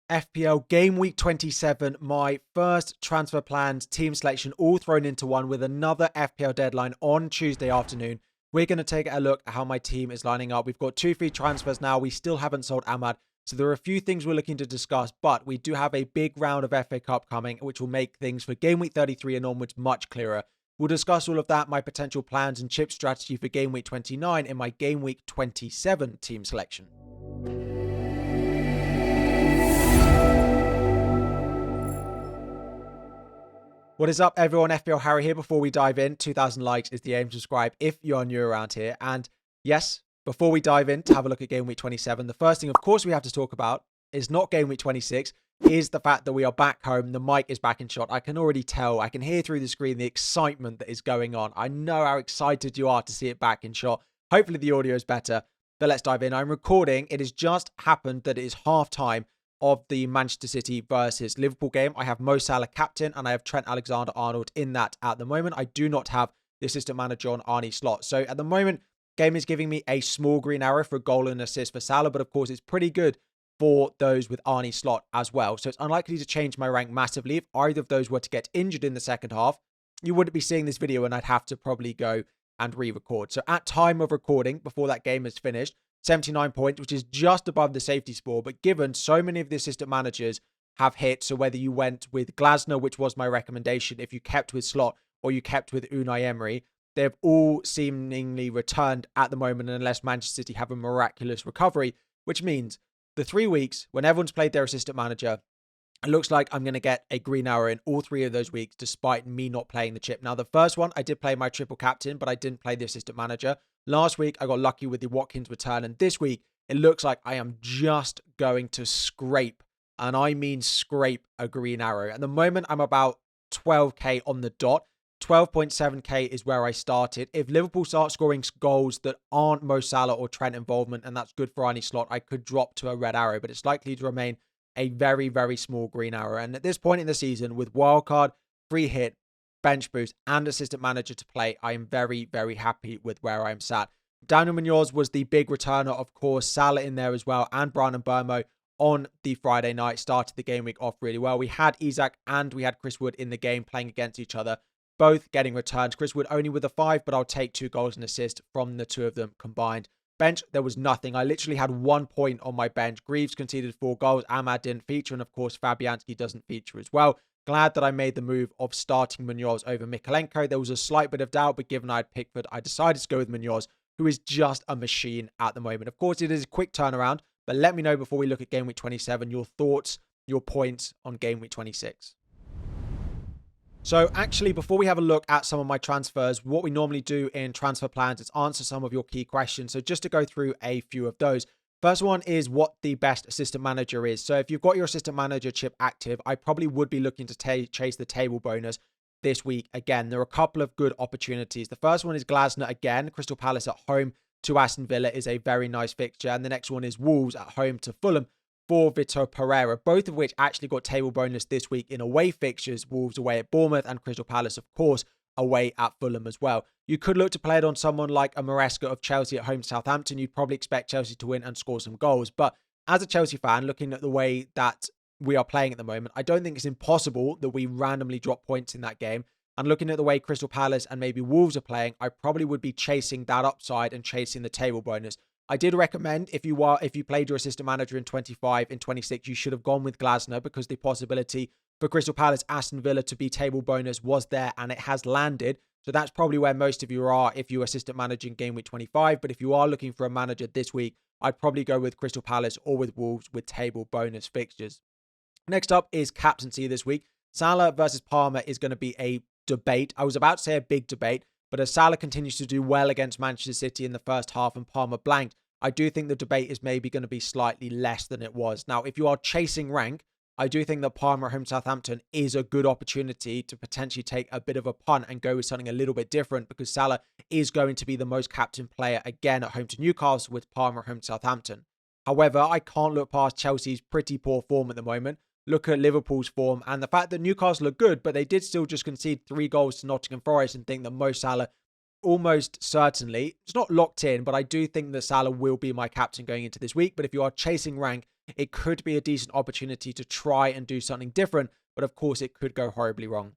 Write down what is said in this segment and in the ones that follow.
FPL Game Week 27, my first transfer plans, team selection, all thrown into one with another FPL deadline on Tuesday afternoon. We're going to take a look at how my team is lining up. We've got 2 free transfers now. We still haven't sold Ahmad. So there are a few things we're looking to discuss, but we do have a big round of FA Cup coming, which will make things for Game Week 33 and onwards much clearer. We'll discuss all of that, my potential plans and chip strategy for Game Week 29 in my Game Week 27 team selection. What is up, everyone? FPL Harry here. Before we dive in, 2,000 likes is the aim. Subscribe if you're new around here. And yes, before we dive in to have a look at Game Week 27, the first thing, of course, we have to talk about is not Game Week 26, is the fact that we are back home. The mic is back in shot. I can already tell. I can hear through the screen the excitement that is going on. I know how excited you are to see it back in shot. Hopefully the audio is better, but let's dive in. I'm recording. It has just happened that it is half time of the Manchester City versus Liverpool game. I have Mo Salah captain and I have Trent Alexander-Arnold in that at the moment. I do not have the assistant manager on Arnie slot. So at the moment, game is giving me a small green arrow for a goal and assist for Salah, but of course it's pretty good for those with Arnie slot as well. So it's unlikely to change my rank massively. If either of those were to get injured in the second half, you wouldn't be seeing this video and I'd have to probably go and re-record. So at time of recording, before that game is finished, 79 points, which is just above the safety score. But given so many of the assistant managers have hit, so whether you went with Glasner, which was my recommendation, if you kept with Slot or you kept with Unai Emery, they've all seemingly returned at the moment unless Manchester City have a miraculous recovery, which means the 3 weeks when everyone's played their assistant manager, it looks like I'm going to get a green arrow in all 3 of those weeks, despite me not playing the chip. Now, the first one, I did play my triple captain, but I didn't play the assistant manager. Last week, I got lucky with the Watkins return. And this week, it looks like I am just going to scrape, and I mean scrape, a green arrow. At the moment, I'm about 12k on the dot. 12.7k is where I started. If Liverpool start scoring goals that aren't Mo Salah or Trent involvement, and that's good for Arnie slot, I could drop to a red arrow, but it's likely to remain a very, very small green arrow. And at this point in the season, with wildcard, free hit, bench boost, and assistant manager to play, I am very, very happy with where I'm sat. Daniel Munoz was the big returner, of course. Salah in there as well, and Brian Burmo on the Friday night started the game week off really well. We had Isak and we had Chris Wood in the game playing against each other, both getting returns. Chris Wood only with a 5, but I'll take 2 goals and assist from the 2 of them combined. Bench, there was nothing. I literally had 1 point on my bench. Greaves conceded 4 goals. Ahmad didn't feature. And of course, Fabianski doesn't feature as well. Glad that I made the move of starting Munoz over Mikalenko. There was a slight bit of doubt, but given I had Pickford, I decided to go with Munoz, who is just a machine at the moment. Of course, it is a quick turnaround, but let me know before we look at Game Week 27, your thoughts, your points on Game Week 26. So actually, before we have a look at some of my transfers, what we normally do in transfer plans is answer some of your key questions. So just to go through a few of those. First one is what the best assistant manager is. So if you've got your assistant manager chip active, I probably would be looking to chase the table bonus this week. Again, there are a couple of good opportunities. The first one is Glasner again. Crystal Palace at home to Aston Villa is a very nice fixture. And the next one is Wolves at home to Fulham for Vitor Pereira, both of which actually got table bonus this week in away fixtures. Wolves away at Bournemouth and Crystal Palace, of course, away at Fulham as well. You could look to play it on someone like a Maresca of Chelsea at home to Southampton. You'd probably expect Chelsea to win and score some goals. But as a Chelsea fan, looking at the way that we are playing at the moment, I don't think it's impossible that we randomly drop points in that game. And looking at the way Crystal Palace and maybe Wolves are playing, I probably would be chasing that upside and chasing the table bonus. I did recommend if you played your assistant manager in 25, in 26, you should have gone with Glasner because the possibility for Crystal Palace, Aston Villa to be table bonus was there and it has landed. So that's probably where most of you are if you're assistant managing Game Week 25. But if you are looking for a manager this week, I'd probably go with Crystal Palace or with Wolves with table bonus fixtures. Next up is captaincy this week. Salah versus Palmer is going to be a debate. I was about to say a big debate, but as Salah continues to do well against Manchester City in the first half and Palmer blanked, I do think the debate is maybe going to be slightly less than it was. Now, if you are chasing rank, I do think that Palmer at home Southampton is a good opportunity to potentially take a bit of a punt and go with something a little bit different because Salah is going to be the most captain player again at home to Newcastle with Palmer at home to Southampton. However, I can't look past Chelsea's pretty poor form at the moment. Look at Liverpool's form and the fact that Newcastle are good, but they did still just concede 3 goals to Nottingham Forest and think that Mo Salah almost certainly, it's not locked in, but I do think that Salah will be my captain going into this week. But if you are chasing rank, it could be a decent opportunity to try and do something different. But of course, it could go horribly wrong.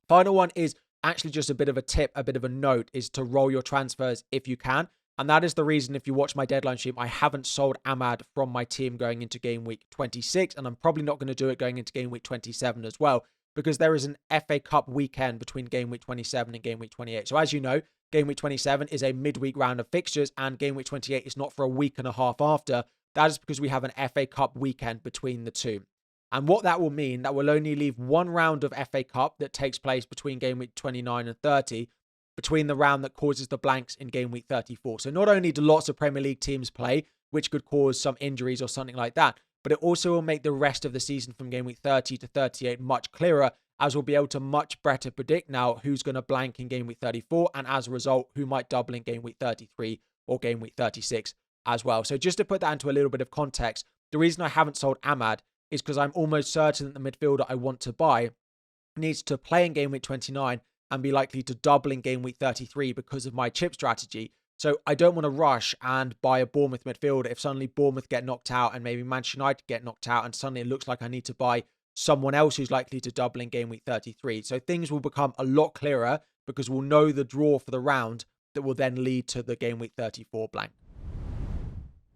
Final one is actually just a bit of a tip, a bit of a note, is to roll your transfers if you can. And that is the reason, if you watch my deadline stream, I haven't sold Ahmad from my team going into game week 26. And I'm probably not going to do it going into game week 27 as well, because there is an FA Cup weekend between game week 27 and game week 28. So as you know, game week 27 is a midweek round of fixtures, and game week 28 is not for a week and a half after. That is because we have an FA Cup weekend between the two. And what that will mean, that will only leave one round of FA Cup that takes place between game week 29 and 30, between the round that causes the blanks in game week 34. So not only do lots of Premier League teams play, which could cause some injuries or something like that, but it also will make the rest of the season from game week 30 to 38 much clearer, as we'll be able to much better predict now who's going to blank in game week 34, and as a result, who might double in game week 33 or game week 36 as well. So just to put that into a little bit of context, the reason I haven't sold Ahmad is because I'm almost certain that the midfielder I want to buy needs to play in game week 29 and be likely to double in game week 33 because of my chip strategy. So I don't want to rush and buy a Bournemouth midfielder if suddenly Bournemouth get knocked out and maybe Manchester United get knocked out, and suddenly it looks like I need to buy someone else who's likely to double in game week 33. So things will become a lot clearer because we'll know the draw for the round that will then lead to the game week 34 blank.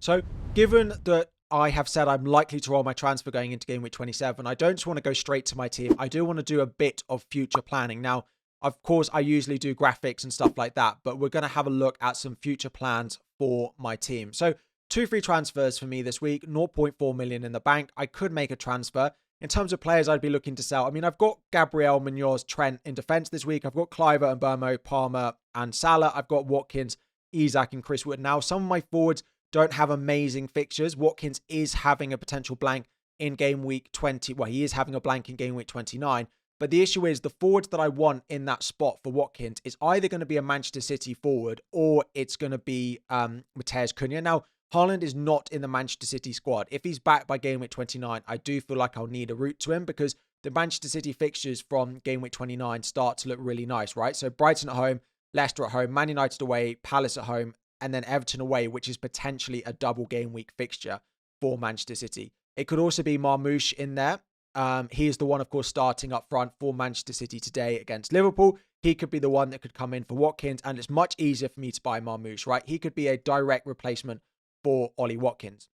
So given that I have said I'm likely to roll my transfer going into game week 27, I don't just want to go straight to my team. I do want to do a bit of future planning. Now, of course, I usually do graphics and stuff like that, but we're going to have a look at some future plans for my team. So 2 free transfers for me this week, 0.4 million in the bank. I could make a transfer. In terms of players I'd be looking to sell, I mean, I've got Gabriel, Munoz, Trent in defense this week. I've got Cliver and Burmo, Palmer and Salah. I've got Watkins, Isak and Chris Wood. Now, some of my forwards don't have amazing fixtures. Watkins is having a potential blank in game week 20. Well, he is having a blank in game week 29. But the issue is the forwards that I want in that spot for Watkins is either going to be a Manchester City forward or it's going to be Matheus Cunha. Now, Haaland is not in the Manchester City squad. If he's back by game week 29, I do feel like I'll need a route to him because the Manchester City fixtures from game week 29 start to look really nice, right? So Brighton at home, Leicester at home, Man United away, Palace at home, and then Everton away, which is potentially a double game week fixture for Manchester City. It could also be Marmoush in there. He is the one, of course, starting up front for Manchester City today against Liverpool. He could be the one that could come in for Watkins, and it's much easier for me to buy Marmoush, right? He could be a direct replacement for Ollie Watkins.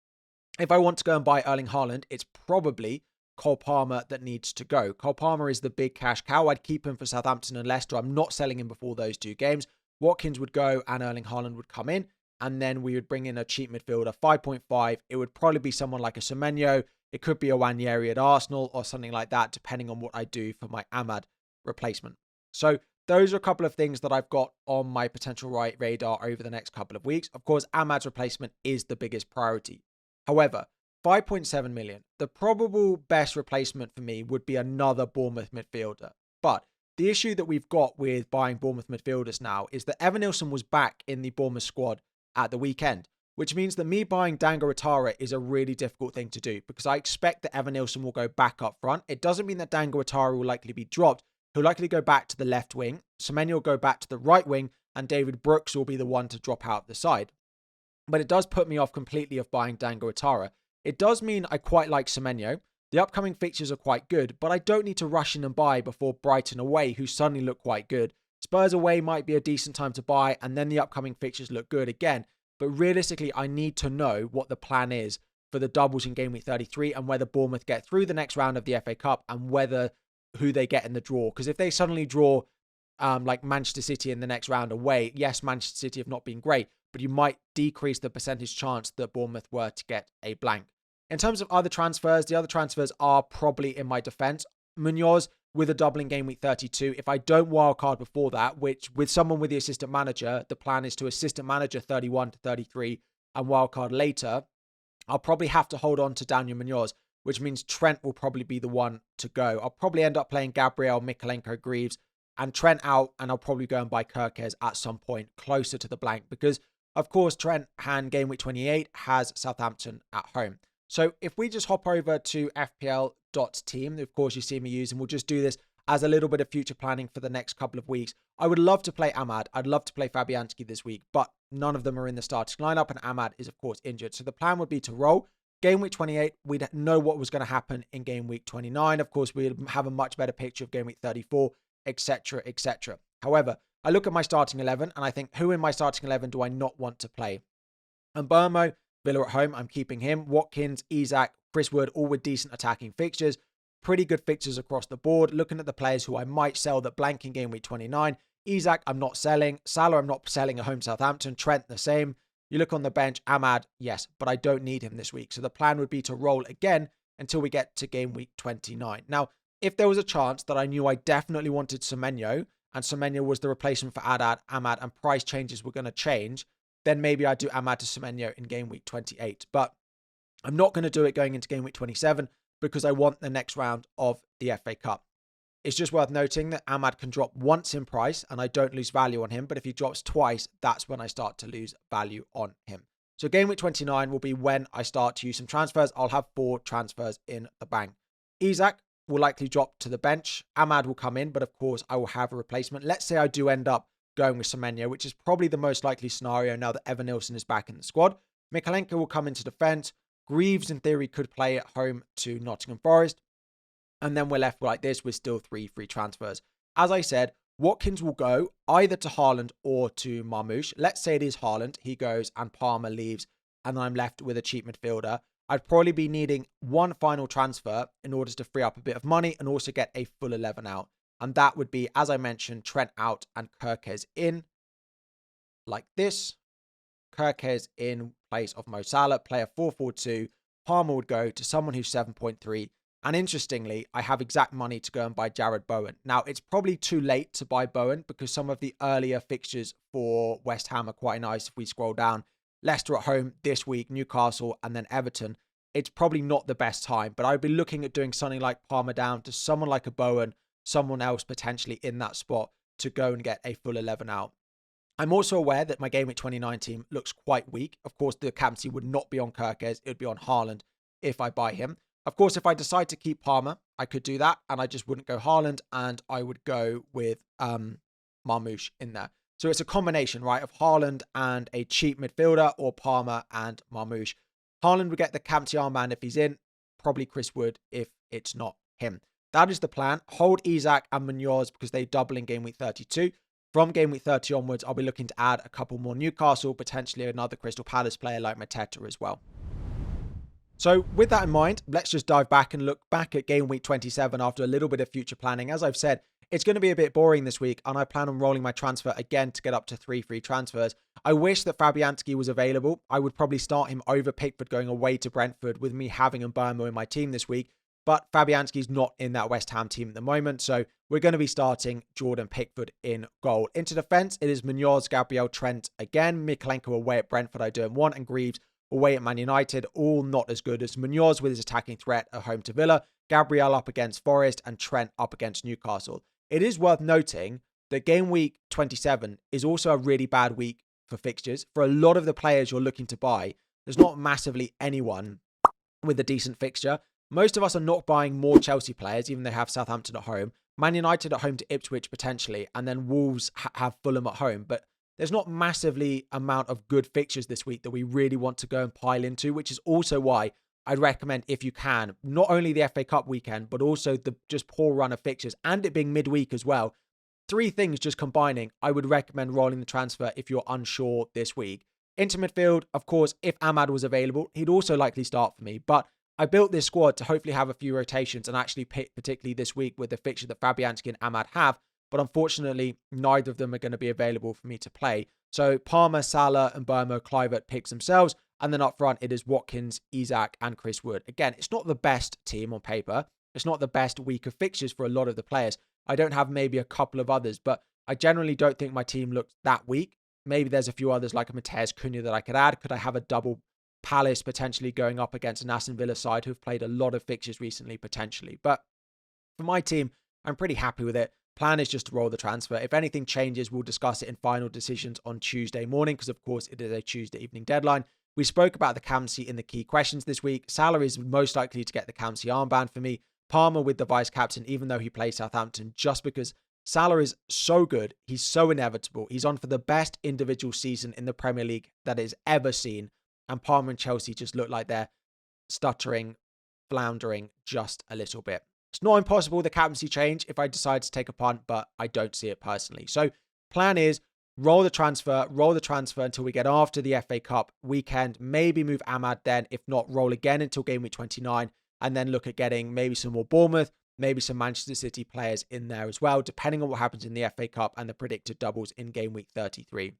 If I want to go and buy Erling Haaland, it's probably Cole Palmer that needs to go. Cole Palmer is the big cash cow. I'd keep him for Southampton and Leicester. I'm not selling him before those 2 games. Watkins would go and Erling Haaland would come in, and then we would bring in a cheap midfielder, 5.5. It would probably be someone like a Semenyo. It could be a Wanyeri at Arsenal or something like that, depending on what I do for my Ahmad replacement. So those are a couple of things that I've got on my potential radar over the next couple of weeks. Of course, Ahmad's replacement is the biggest priority. However, 5.7 million, the probable best replacement for me would be another Bournemouth midfielder. But the issue that we've got with buying Bournemouth midfielders now is that Evanilson was back in the Bournemouth squad at the weekend, which means that me buying Dango Ouattara is a really difficult thing to do because I expect that Evanilson will go back up front. It doesn't mean that Dango Ouattara will likely be dropped. He'll likely go back to the left wing. Semenyo will go back to the right wing, and David Brooks will be the one to drop out the side. But it does put me off completely of buying Dango Ouattara. It does mean I quite like Semenyo. The upcoming fixtures are quite good, but I don't need to rush in and buy before Brighton away, who suddenly look quite good. Spurs away might be a decent time to buy, and then the upcoming fixtures look good again. But realistically, I need to know what the plan is for the doubles in game week 33 and whether Bournemouth get through the next round of the FA Cup and who they get in the draw. Because if they suddenly draw like Manchester City in the next round away, yes, Manchester City have not been great, but you might decrease the percentage chance that Bournemouth were to get a blank. In terms of other transfers, the other transfers are probably in my defense. Munoz with a double in game week 32. If I don't wildcard before that, which with someone with the assistant manager, the plan is to assistant manager 31 to 33 and wildcard later, I'll probably have to hold on to Daniel Munoz, which means Trent will probably be the one to go. I'll probably end up playing Gabriel, Mikalenko, Greaves, and Trent out, and I'll probably go and buy Kirkes at some point closer to the blank because, of course, Trent Han game week 28 has Southampton at home. So if we just hop over to FPL.team, of course you see me use, and we'll just do this as a little bit of future planning for the next couple of weeks. I would love to play Ahmad. I'd love to play Fabianski this week, but none of them are in the starting lineup, and Ahmad is, of course, injured. So the plan would be to roll Game week 28, we'd know what was going to happen in game week 29. Of course, we'd have a much better picture of game week 34, etc., etc. However, I look at my starting 11 and I think, who in my starting 11 do I not want to play? And Burmo, Villa at home, I'm keeping him. Watkins, Isak, Chris Wood, all with decent attacking fixtures. Pretty good fixtures across the board. Looking at the players who I might sell that blank in game week 29. Isak, I'm not selling. Salah, I'm not selling at home Southampton. Trent, the same. You look on the bench, Ahmad, yes, but I don't need him this week. So the plan would be to roll again until we get to game week 29. Now, if there was a chance that I knew I definitely wanted Semenyo, and Semenyo was the replacement for Ahmad, and price changes were going to change, then maybe I'd do Ahmad to Semenyo in game week 28. But I'm not going to do it going into game week 27 because I want the next round of the FA Cup. It's just worth noting that Ahmad can drop once in price and I don't lose value on him. But if he drops twice, that's when I start to lose value on him. So game week 29 will be when I start to use some transfers. I'll have 4 transfers in the bank. Isak will likely drop to the bench. Ahmad will come in, but of course I will have a replacement. Let's say I do end up going with Semenyo, which is probably the most likely scenario now that Evan Nilsson is back in the squad. Mikalenko will come into defence. Greaves, in theory, could play at home to Nottingham Forest. And then we're left like this with still 3 free transfers. As I said, Watkins will go either to Haaland or to Marmoush. Let's say it is Haaland. He goes and Palmer leaves and I'm left with a cheap midfielder. I'd probably be needing one final transfer in order to free up a bit of money and also get a full 11 out. And that would be, as I mentioned, Trent out and Kerkez in. Like this. Kerkez in place of Mo Salah. Player 4-4-2. Palmer would go to someone who's 7.3. And interestingly, I have exact money to go and buy Jared Bowen. Now, it's probably too late to buy Bowen because some of the earlier fixtures for West Ham are quite nice. If we scroll down, Leicester at home this week, Newcastle, and then Everton. It's probably not the best time, but I'd be looking at doing something like Palmer down to someone like a Bowen, someone else potentially in that spot to go and get a full 11 out. I'm also aware that my game week 29 team looks quite weak. Of course, the captaincy would not be on Kerkez. It would be on Haaland if I buy him. Of course, if I decide to keep Palmer, I could do that, and I just wouldn't go Haaland, and I would go with Marmoush in there. So it's a combination, right, of Haaland and a cheap midfielder, or Palmer and Marmoush. Haaland would get the captaincy armband if he's in, probably Chris Wood if it's not him. That is the plan. Hold Isak and Munoz because they double in game week 32. From game week 30 onwards, I'll be looking to add a couple more Newcastle, potentially another Crystal Palace player like Mateta as well. So with that in mind, let's just dive back and look back at game week 27 after a little bit of future planning. As I've said, it's going to be a bit boring this week, and I plan on rolling my transfer again to get up to 3 free transfers. I wish that Fabianski was available. I would probably start him over Pickford going away to Brentford with me having Mbeumo in my team this week. But Fabianski's not in that West Ham team at the moment, so we're going to be starting Jordan Pickford in goal. Into defence, it is Munoz, Gabriel, Trent again. Mikalenko away at Brentford, I don't want, and Greaves away at Man United, all not as good as Munoz with his attacking threat at home to Villa, Gabriel up against Forest, and Trent up against Newcastle. It is worth noting that game week 27 is also a really bad week for fixtures. For a lot of the players you're looking to buy, there's not massively anyone with a decent fixture. Most of us are not buying more Chelsea players, even though they have Southampton at home. Man United at home to Ipswich potentially, and then Wolves have Fulham at home. But there's not massively amount of good fixtures this week that we really want to go and pile into, which is also why I'd recommend, if you can, not only the FA Cup weekend, but also the just poor run of fixtures and it being midweek as well. 3 things just combining, I would recommend rolling the transfer if you're unsure this week. Into midfield, of course, if Ahmad was available, he'd also likely start for me. But I built this squad to hopefully have a few rotations and actually pick, particularly this week with the fixture that Fabianski and Ahmad have. But unfortunately, neither of them are going to be available for me to play. So Palmer, Salah, and Burmo, Kluivert picks themselves. And then up front, it is Watkins, Isak, and Chris Wood. Again, it's not the best team on paper. It's not the best week of fixtures for a lot of the players. I don't have maybe a couple of others, but I generally don't think my team looks that weak. Maybe there's a few others like a Mateus Cunha that I could add. Could I have a double Palace potentially going up against an Aston Villa side who've played a lot of fixtures recently, potentially? But for my team, I'm pretty happy with it. Plan is just to roll the transfer. If anything changes, we'll discuss it in final decisions on Tuesday morning because, of course, it is a Tuesday evening deadline. We spoke about the captaincy in the key questions this week. Salah is most likely to get the captaincy armband for me. Palmer with the vice captain, even though he plays Southampton, just because Salah is so good. He's so inevitable. He's on for the best individual season in the Premier League that is ever seen. And Palmer and Chelsea just look like they're stuttering, floundering just a little bit. It's not impossible the captaincy change if I decide to take a punt, but I don't see it personally. So plan is roll the transfer until we get after the FA Cup weekend, maybe move Ahmad then, if not roll again until game week 29, and then look at getting maybe some more Bournemouth, maybe some Manchester City players in there as well, depending on what happens in the FA Cup and the predicted doubles in game week 33.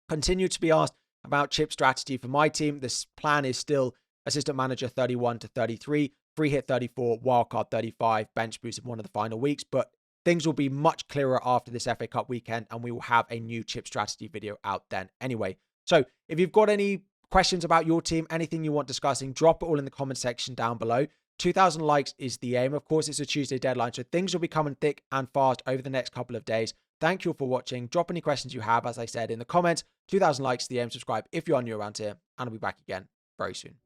Continue to be asked about chip strategy for my team. This plan is still assistant manager 31 to 33, free hit 34, wildcard 35, bench boost in one of the final weeks, but things will be much clearer after this FA Cup weekend, and we will have a new chip strategy video out then anyway. So if you've got any questions about your team, anything you want discussing, drop it all in the comment section down below. 2,000 likes is the aim. Of course, it's a Tuesday deadline, so things will be coming thick and fast over the next couple of days. Thank you all for watching. Drop any questions you have, as I said, in the comments. 2,000 likes is the aim. Subscribe if you're new around here, and I'll be back again very soon.